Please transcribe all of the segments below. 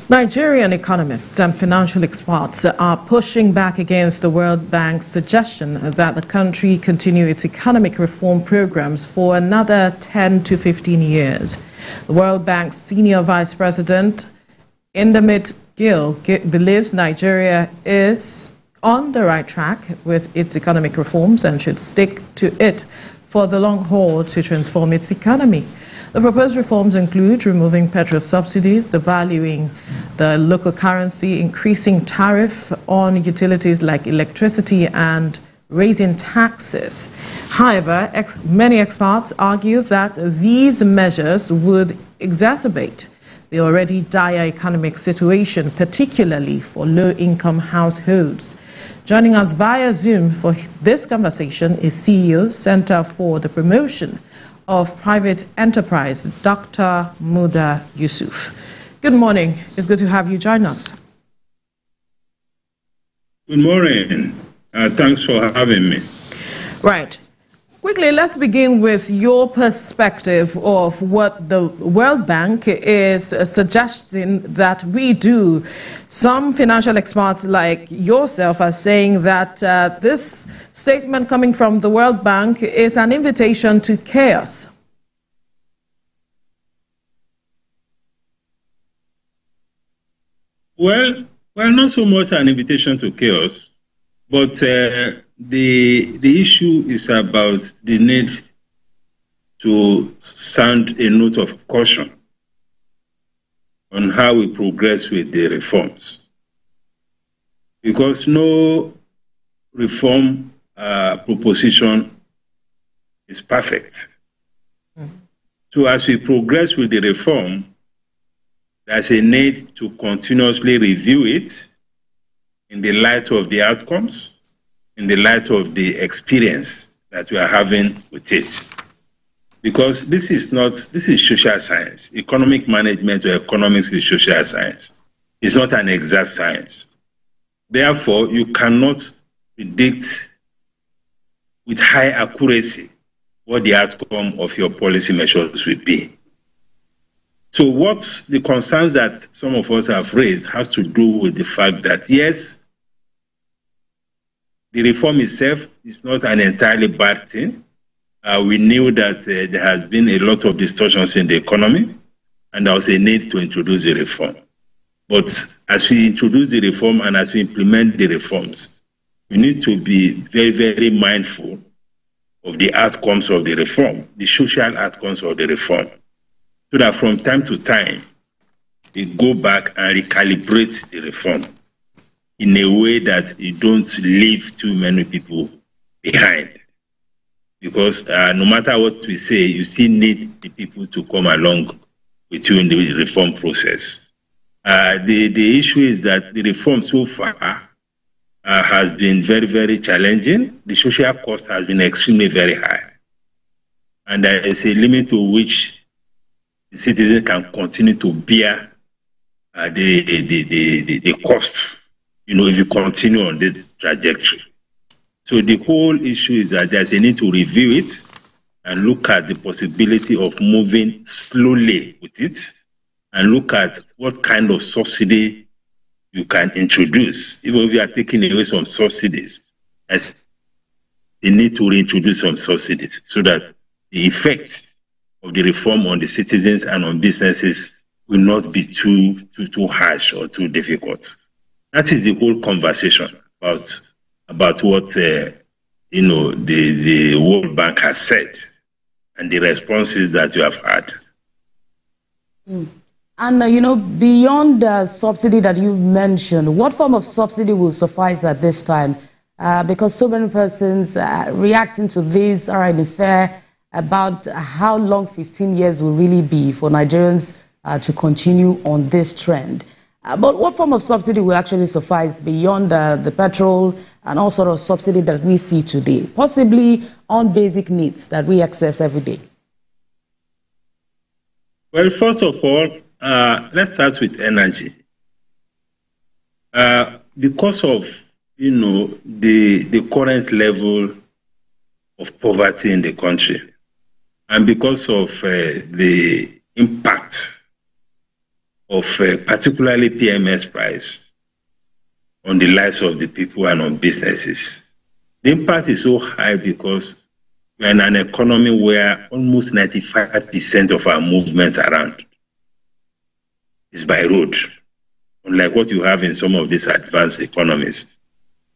Nigerian economists and financial experts are pushing back against the World Bank's suggestion that the country continue its economic reform programs for another 10 to 15 years. The World Bank's senior vice president, Indamit Gill, believes Nigeria is on the right track with its economic reforms and should stick to it for the long haul to transform its economy. The proposed reforms include removing petrol subsidies, devaluing the local currency, increasing tariff on utilities like electricity, and raising taxes. However, many experts argue that these measures would exacerbate the already dire economic situation, particularly for low-income households. Joining us via Zoom for this conversation is CEO, Center for the Promotion of Private Enterprise, Dr. Muda Yusuf. Good morning. It's good to have you join us. Good morning. Thanks for having me. Right. Quickly, let's begin with your perspective of what the World Bank is suggesting that we do. Some financial experts like yourself are saying that this statement coming from the World Bank is an invitation to chaos. Well, not so much an invitation to chaos, but the issue is about the need to sound a note of caution on how we progress with the reforms. Because no reform proposition is perfect. So as we progress with the reform, there's a need to continuously review it in the light of the outcomes, in the light of the experience that we are having with it. Because this is social science. Economic management or economics is social science. It's not an exact science. Therefore, you cannot predict with high accuracy what the outcome of your policy measures will be. So what the concerns that some of us have raised has to do with the fact that, yes, the reform itself is not an entirely bad thing. We knew that there has been a lot of distortions in the economy, and there was a need to introduce the reform. But as we introduce the reform and as we implement the reforms, we need to be very, very mindful of the outcomes of the reform, the social outcomes of the reform, so that from time to time, we go back and recalibrate the reform in a way that you don't leave too many people behind. Because no matter what we say, you still need the people to come along with you in the reform process. The issue is that the reform so far has been very, very challenging. The social cost has been extremely very high. And there is a limit to which the citizen can continue to bear the cost, if you continue on this trajectory. So the whole issue is that there's a need to review it and look at the possibility of moving slowly with it and look at what kind of subsidy you can introduce. Even if you are taking away some subsidies, there's a need to reintroduce some subsidies so that the effects of the reform on the citizens and on businesses will not be too harsh or too difficult. That is the whole conversation about what the World Bank has said and the responses that you have had. And beyond the subsidy that you've mentioned, what form of subsidy will suffice at this time? Because so many persons reacting to this are in fear about how long 15 years will really be for Nigerians to continue on this trend. But what form of subsidy will actually suffice beyond the petrol and all sort of subsidy that we see today, possibly on basic needs that we access every day? Well, first of all, let's start with energy. Because of the current level of poverty in the country, and because of the impact of particularly PMS price on the lives of the people and on businesses. The impact is so high because we're in an economy where almost 95% of our movements around is by road, unlike what you have in some of these advanced economies,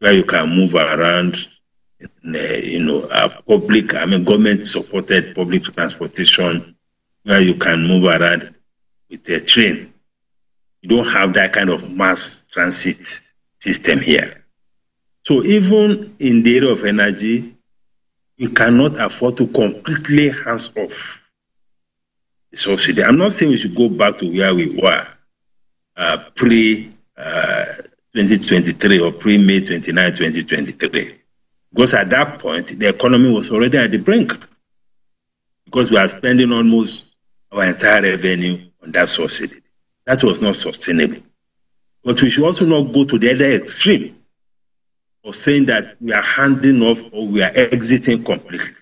where you can move around in, government-supported public transportation, where you can move around with a train. You don't have that kind of mass transit system here. So even in the area of energy, we cannot afford to completely hands off the subsidy. I'm not saying we should go back to where we were pre-2023 or pre-May 29, 2023. Because at that point, the economy was already at the brink. Because we are spending almost our entire revenue on that subsidy. That was not sustainable. But we should also not go to the other extreme of saying that we are handing off or we are exiting completely.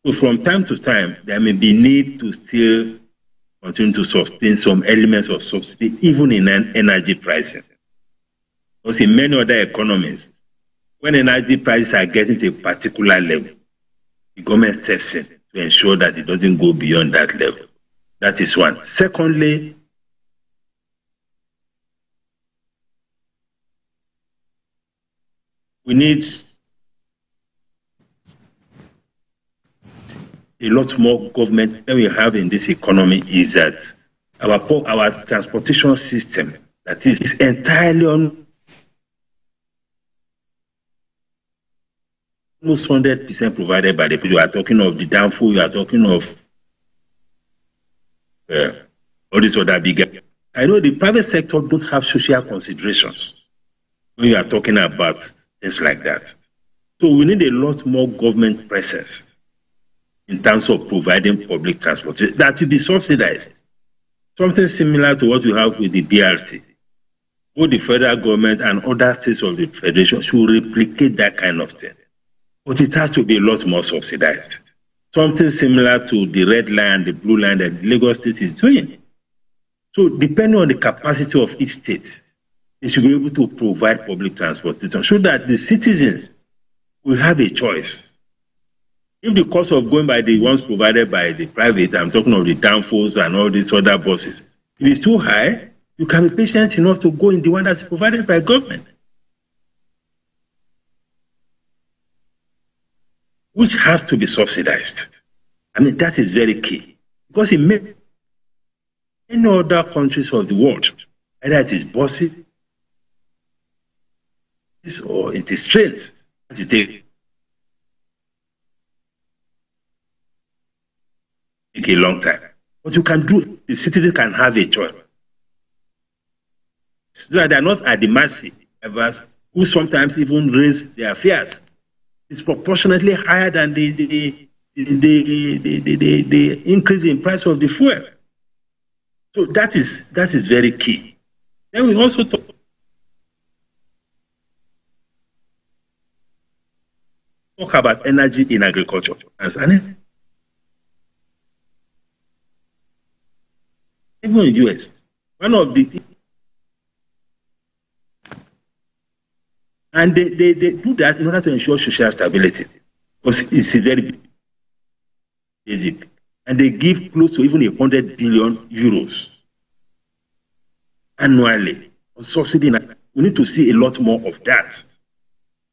So from time to time, there may be need to still continue to sustain some elements of subsidy, even in energy pricing. Because in many other economies, when energy prices are getting to a particular level, the government steps in to ensure that it doesn't go beyond that level. That is one. Secondly, we need a lot more government than we have in this economy is that our transportation system, that is entirely on almost 100% provided by the people. You are talking of the downfall, you are talking of all these other bigger. I know the private sector don't have social considerations when you are talking about things like that. So we need a lot more government presence in terms of providing public transportation that will be subsidized. Something similar to what we have with the BRT. Both the federal government and other states of the federation should replicate that kind of thing. But it has to be a lot more subsidized. Something similar to the red line, the blue line that Lagos State is doing. So depending on the capacity of each state, they should be able to provide public transportation so that the citizens will have a choice. If the cost of going by the ones provided by the private, I'm talking of the downfalls and all these other buses, if it's too high, you can be patient enough to go in the one that's provided by government, which has to be subsidized. I mean, that is very key. Because in many other countries of the world, either it is buses or it is trains, as you take a long time. What you can do, the citizen can have a choice. So that they are not at the mercy of us, who sometimes even raise their fares. It's proportionately higher than the increase in price of the fuel. So that is very key. Then we also talk about energy in agriculture. Even in the US, one of the and they do that in order to ensure social stability, because it's very basic. And they give close to even 100 billion euros annually on subsidy. We need to see a lot more of that.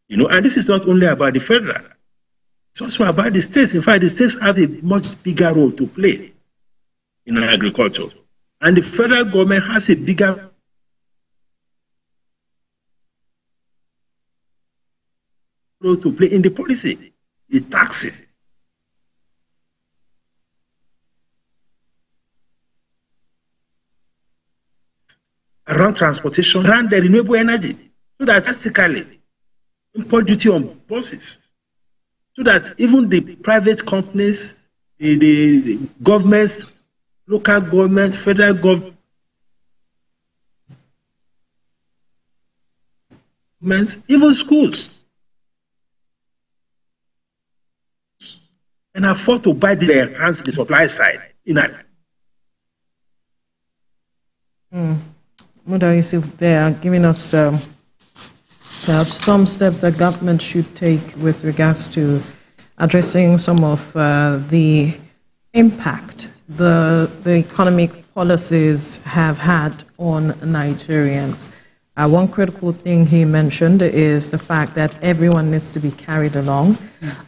And this is not only about the federal, it's also about the states. In fact, the states have a much bigger role to play in agriculture. And the federal government has a bigger role to play in the policy, the taxes. Around transportation, around the renewable energy, so that drastically import duty on buses, so that even the private companies, the governments, local government, federal government, even schools, can afford to buy the enhance the supply side in Muda Yusuf, they are giving us perhaps some steps that government should take with regards to addressing some of the impact the economic policies have had on Nigerians. One critical thing he mentioned is the fact that everyone needs to be carried along,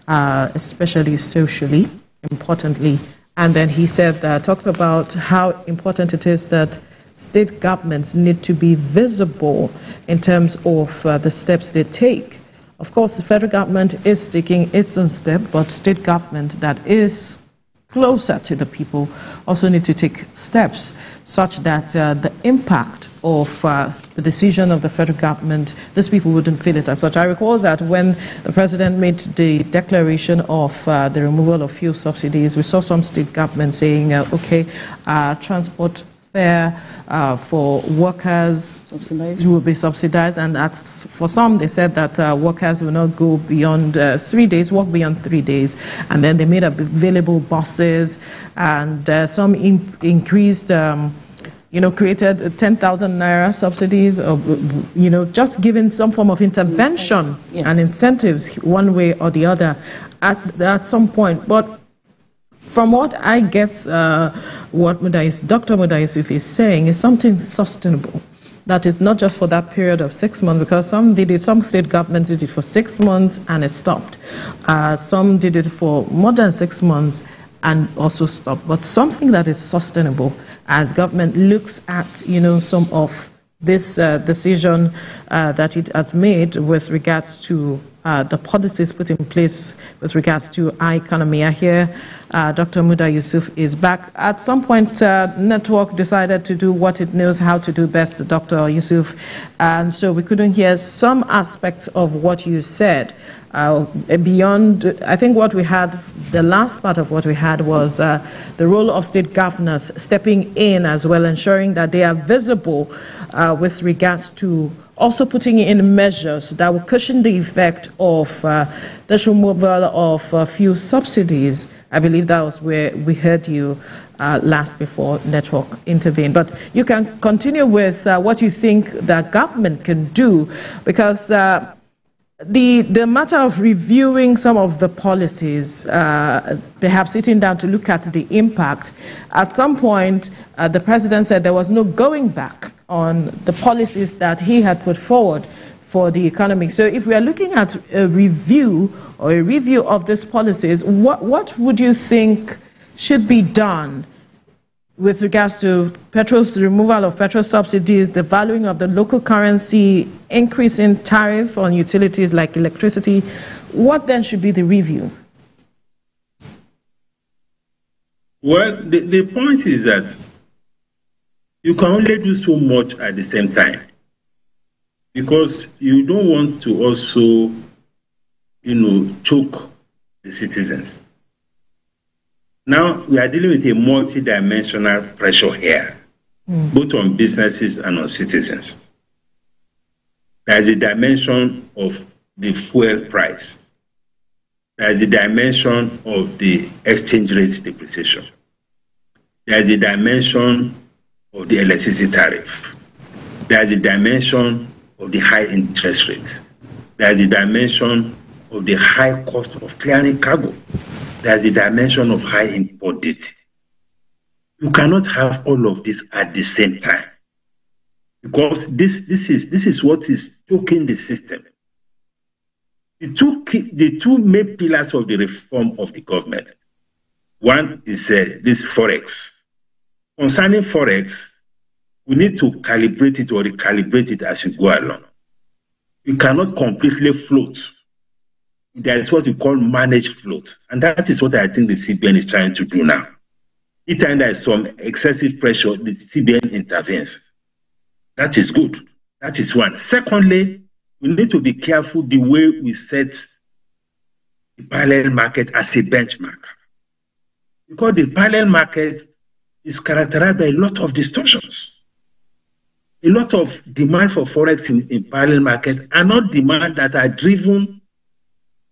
especially socially, importantly. And then he said that, talked about how important it is that state governments need to be visible in terms of the steps they take. Of course, the federal government is taking its own step, but state government that is closer to the people also need to take steps such that the impact of the decision of the federal government, these people wouldn't feel it as such. I recall that when the president made the declaration of the removal of fuel subsidies, we saw some state governments saying, okay, transport fare for workers will be subsidized, and that's, for some they said that workers will not go beyond 3 days, work beyond 3 days, and then they made available buses, and some increased, created 10,000 naira subsidies, or, just giving some form of intervention and incentives one way or the other at some point. But from what I get, what Dr. Muda Yusuf is saying is something sustainable. That is not just for that period of 6 months, because some did it, some state governments did it for 6 months and it stopped. Some did it for more than 6 months and also stopped. But something that is sustainable as government looks at, some of this decision that it has made with regards to the policies put in place with regards to our economy. I hear Dr. Muda Yusuf is back. At some point, Network decided to do what it knows how to do best, Dr. Yusuf, and so we couldn't hear some aspects of what you said. Beyond, I think what we had, the last part of what we had was the role of state governors stepping in as well, ensuring that they are visible with regards to also putting in measures that will cushion the effect of the removal of fuel subsidies. I believe that was where we heard you last before Network intervened. But you can continue with what you think that government can do, because the matter of reviewing some of the policies, perhaps sitting down to look at the impact, at some point the president said there was no going back on the policies that he had put forward for the economy. So if we are looking at a review of these policies, what would you think should be done with regards to the removal of petrol subsidies, the valuing of the local currency, increase in tariff on utilities like electricity? What then should be the review? Well, the point is that you can only do so much at the same time, because you don't want to also, choke the citizens. Now, we are dealing with a multi-dimensional pressure here, both on businesses and on citizens. There is a dimension of the fuel price. There is a dimension of the exchange rate depreciation. There is a dimension of the electricity tariff. There is a dimension of the high interest rate. There is a dimension of the high cost of clearing cargo. There is a dimension of high import duty. You cannot have all of this at the same time, because this is what is choking the system. The two main pillars of the reform of the government. One is this Forex. Concerning Forex, we need to calibrate it or recalibrate it as we go along. You cannot completely float. There is what we call managed float. And that is what I think the CBN is trying to do now. Each time there is some excessive pressure, the CBN intervenes. That is good. That is one. Secondly, we need to be careful the way we set the parallel market as a benchmark. Because the parallel market is characterized by a lot of distortions. A lot of demand for Forex in parallel market are not demand that are driven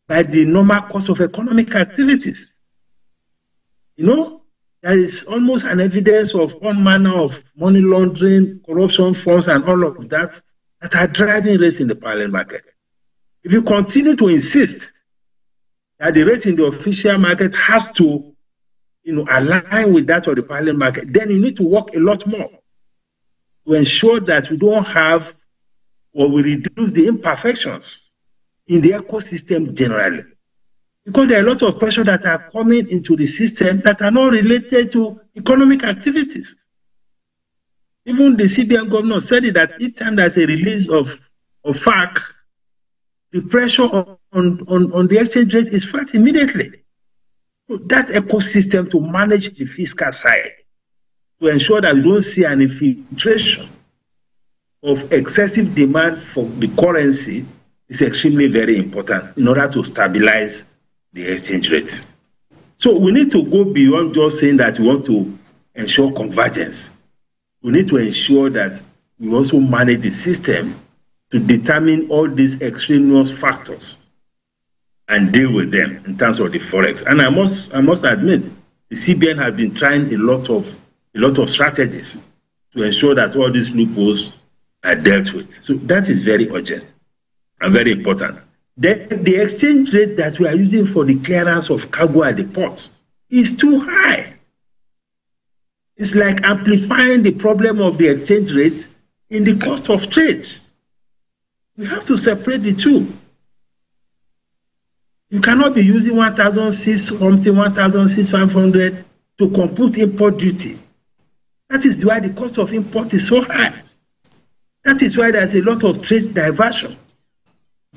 by the normal course of economic activities. there is almost an evidence of all manner of money laundering, corruption, funds, and all of that are driving rates in the parallel market. If you continue to insist that the rate in the official market has to align with that of the parallel market, then you need to work a lot more to ensure that we don't have or we reduce the imperfections in the ecosystem generally. Because there are a lot of pressures that are coming into the system that are not related to economic activities. Even the CBN governor said it, that each time there's a release of FAC, the pressure on the exchange rate is felt immediately. So that ecosystem to manage the fiscal side, to ensure that we don't see an infiltration of excessive demand for the currency, is extremely very important in order to stabilize the exchange rate. So we need to go beyond just saying that we want to ensure convergence. We need to ensure that we also manage the system to determine all these extraneous factors and deal with them in terms of the forex. And I must admit, the CBN has been trying a lot of strategies to ensure that all these loopholes are dealt with. So that is very urgent and very important. The exchange rate that we are using for the clearance of cargo at the ports is too high. It's like amplifying the problem of the exchange rate in the cost of trade. We have to separate the two. You cannot be using 1,600, 1,500 to compute import duty. That is why the cost of import is so high. That is why there's a lot of trade diversion.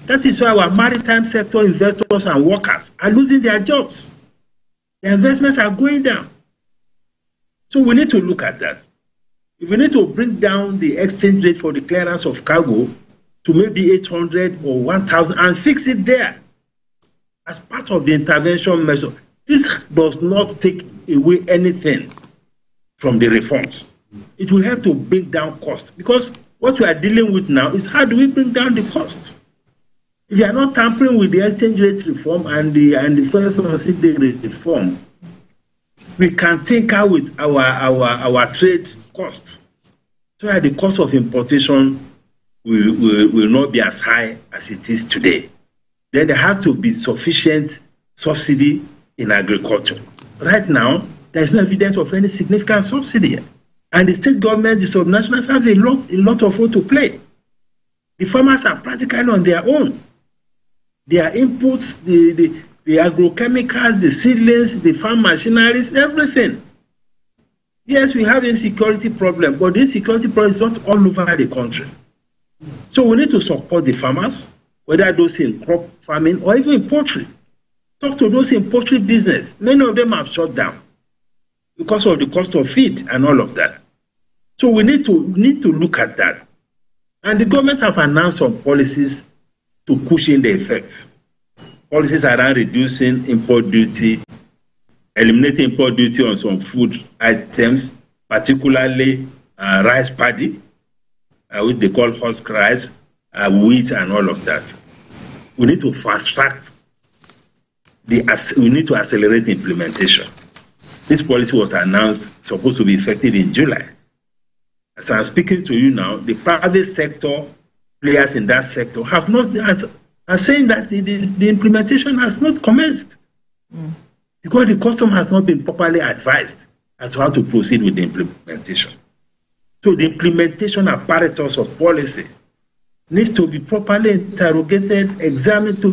That is why our maritime sector investors and workers are losing their jobs. Their investments are going down. So we need to look at that. If we need to bring down the exchange rate for the clearance of cargo to maybe 800 or 1,000 and fix it there as part of the intervention measure, this does not take away anything from the reforms. It will help to bring down costs, because what we are dealing with now is how do we bring down the costs? If you are not tampering with the exchange rate reform and the first subsidy reform, we can tinker with our trade costs so that the cost of importation will not be as high as it is today. Then there has to be sufficient subsidy in agriculture. Right now, there is no evidence of any significant subsidy. And the state government, the subnationals, have a lot of role to play. The farmers are practically on their own. Their inputs, the agrochemicals, the seedlings, the farm machineries, everything. Yes, we have insecurity problem, but the insecurity problem is not all over the country. So we need to support the farmers, whether those in crop farming or even in poultry. Talk to those in poultry business. Many of them have shut down because of the cost of feed and all of that. So we need to look at that. And the government have announced some policies to cushion the effects. Policies around reducing import duty, eliminating import duty on some food items, particularly rice paddy, which they call husk rice, wheat, and all of that. We need to fast track. We need to accelerate the implementation. This policy was announced, supposed to be effective in July. As I'm speaking to you now, the private sector players in that sector are saying that the implementation has not commenced because the custom has not been properly advised as to how to proceed with the implementation. So the implementation apparatus of policy needs to be properly interrogated, examined to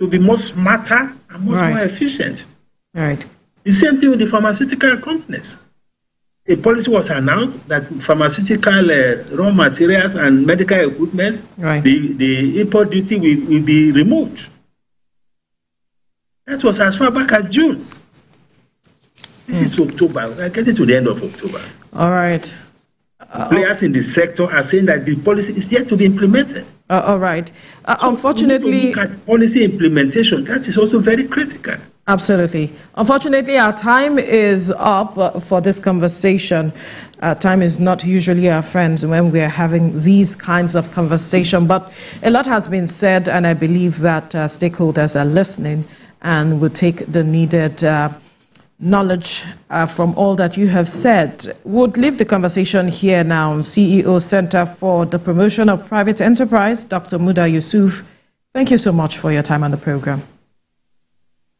be more smarter and much more efficient. Right. The same thing with the pharmaceutical companies. A policy was announced that pharmaceutical raw materials and medical equipment, the import duty will be removed. That was as far back as June. This is October. We're getting to the end of October. All right. Players in the sector are saying that the policy is yet to be implemented. All right. So unfortunately, look at policy implementation. That is also very critical. Absolutely. Unfortunately, our time is up for this conversation. Time is not usually our friend when we are having these kinds of conversation, but a lot has been said, and I believe that stakeholders are listening and will take the needed knowledge from all that you have said. We'll leave the conversation here now. CEO, Center for the Promotion of Private Enterprise, Dr. Muda Yusuf. Thank you so much for your time on the program.